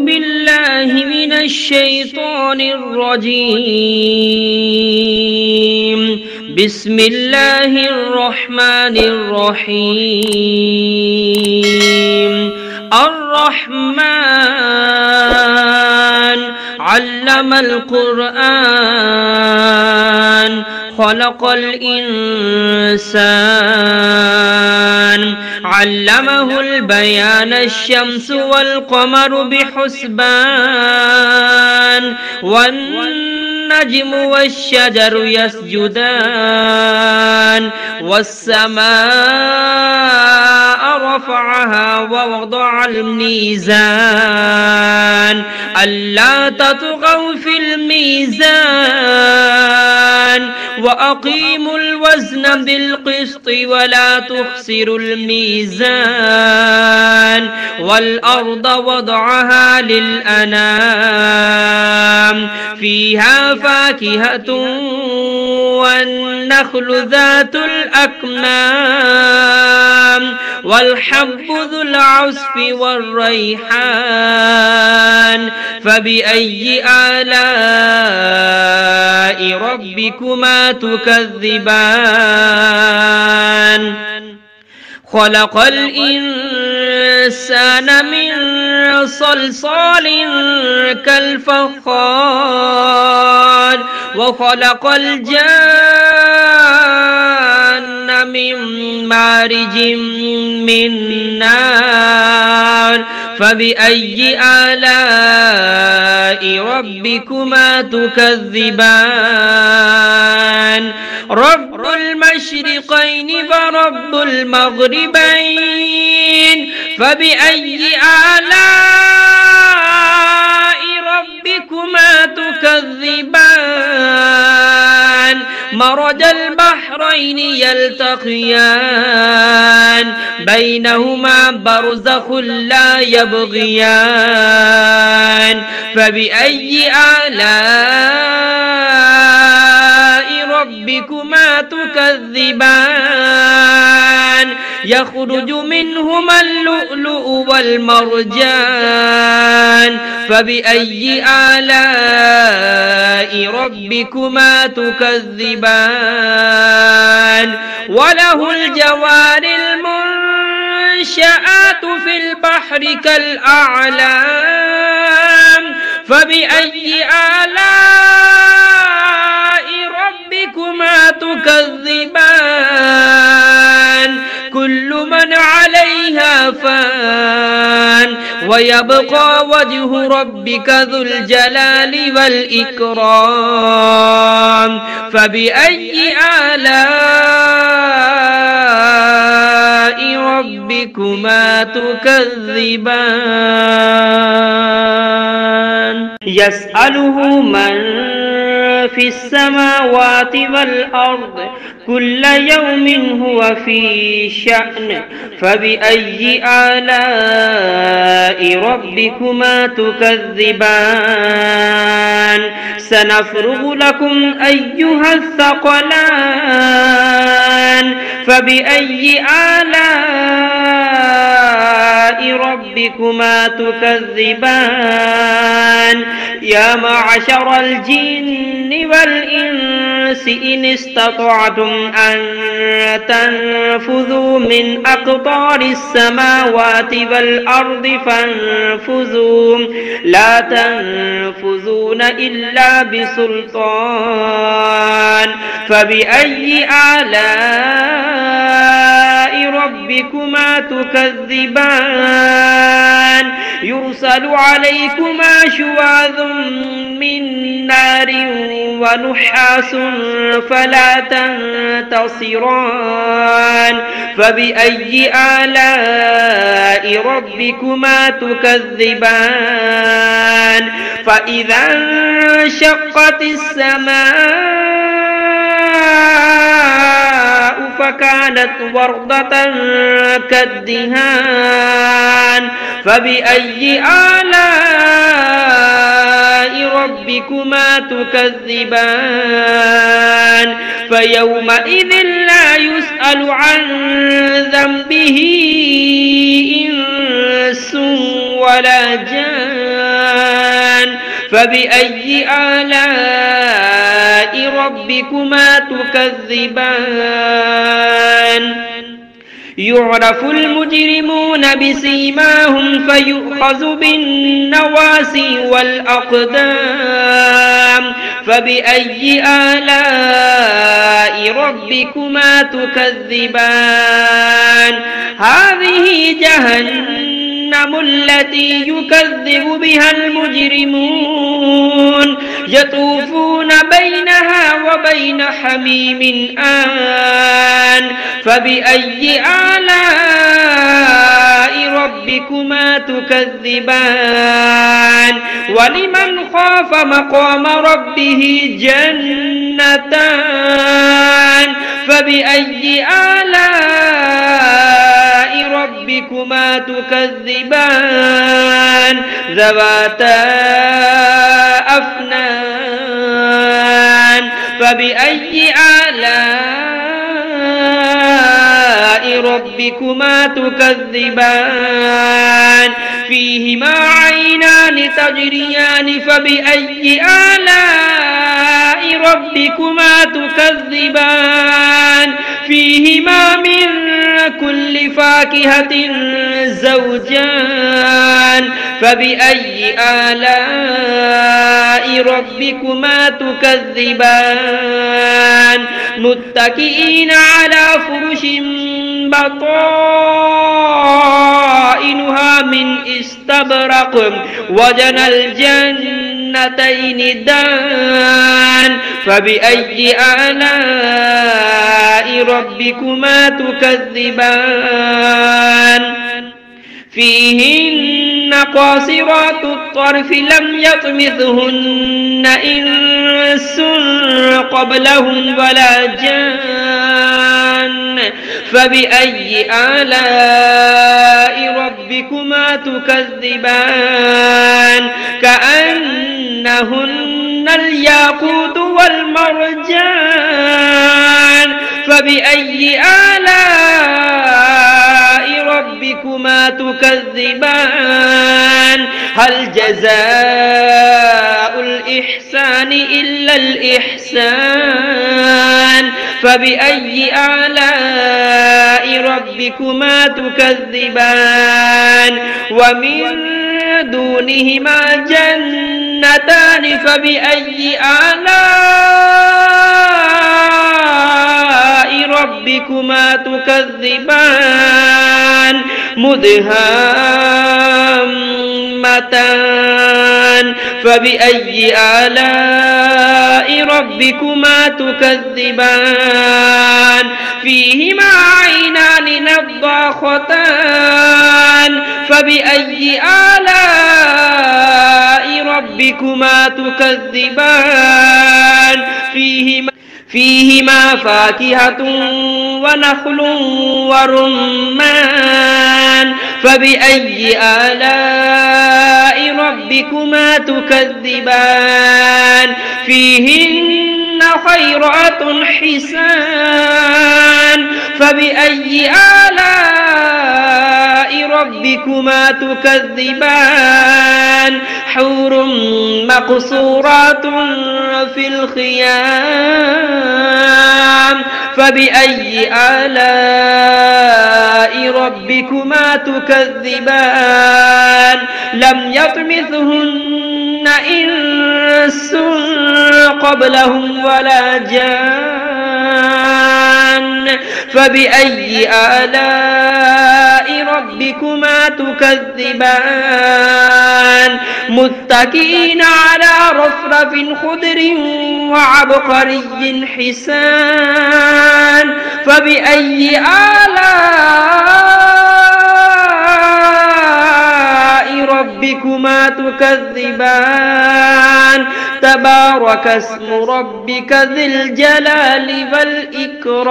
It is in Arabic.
بالله من الشيطان الرجيم. بسم الله الرحمن الرحيم. الرحمن علم القرآن خلق الإنسان علمه البيان الشمس والقمر بحسبان والنجم والشجر يسجدان والسماء رفعها ووضع الميزان ألا تطغوا في الميزان وأقيموا الوزن بالقسط ولا تخسروا الميزان والأرض وضعها للأنام فيها فاكهة والنخل ذات الأكمام والحب ذو العصف والريحان فبأي آلاء ربكما تكذبان خلق الإنسان من صلصال كالفخار وخلق الجان من مارج من نار فبأي آلاء ربكما تكذبان رب المشرقين ورب المغربين فبأي آلاء ربكما تكذبان مرج البحرين يلتقيان بينهما برزخ لا يبغيان فبأي آلاء ربكما تكذبان يخرج منهما اللؤلؤ والمرجان فبأي آلاء ربكما تكذبان وله الجوار المنشآت في البحر كالأعلام فبأي آلاء ربكما تكذبان كل من عليها فان ويبقى وجه ربك ذو الجلال والإكرام فبأي آلاء ربكما تكذبان يسأله من في السماوات والأرض كل يوم هو في شأن فبأي آلاء ربكما تكذبان سنفرغ لكم أيها الثقلان فبأي آلاء ربكما تكذبان يا معشر الجن والإنس إن استطعتم أن تنفذوا من أقطار السماوات والأرض فانفذوا لا تنفذون إلا بسلطان فبأي آلاء ربكما تكذبان يرسل عليكما شواظ من نار ونحاس فلا تنتصران فبأي آلاء ربكما تكذبان فإذا انشقت السماء فكانت وردة كالدهان فبأي آلاء ربكما تكذبان فيومئذ لا يسأل عن ذنبه إنس ولا جان فبأي آلاء ربكما تكذبان يعرف المجرمون بسيماهم فيؤخذ بالنواسي والأقدام فبأي آلاء ربكما تكذبان هذه جهنم التي يكذب بها المجرمون يطوفون بينها وبين حميم آن فبأي آلاء ربكما تكذبان ولمن خاف مقام ربه جنتان فبأي آلاء ربكما تكذبان ذواتا أفنان فبأي آلاء ربكما تكذبان فيهما عينان تجريان فبأي آلاء ربكما تكذبان فيهما من كل فاكهة زوجان فبأي آلاء ربكما تكذبان متكئين على فرش بطائنها من استبرق وجنى الجنتين دان فبأي آلاء ربكما تكذبان فيهن قاصرات الطرف لم يطمثهن إنس قبلهم ولا جان فبأي آلاء ربكما تكذبان كأنهن الياقوت والمرجان فبأي آلاء ربكما تكذبان هل جزاء الإحسان إلا الإحسان فبأي آلاء ربكما تكذبان ومن دونهما جنتان فبأي آلاء ربكما تكذبان مدهامتان فبأي آلاء ربكما تكذبان فيهما عينان نضاختان فبأي آلاء ربكما تكذبان فيهما فاكهة ونخل ورمان فبأي آلاء ربكما تكذبان فيهن خيرات حسان فبأي آلاء ربكما تكذبان حور مقصورات في الخيام فبأي آلاء ربكما تكذبان لم يطمثهن إنس قبلهم ولا جان فبأي آلاء ربكما تكذبان متكئين على رفرف خضر وعبقري حسان فبأي آلاء ربكما تكذبان تبارك اسم ربك ذي الجلال والإكرام.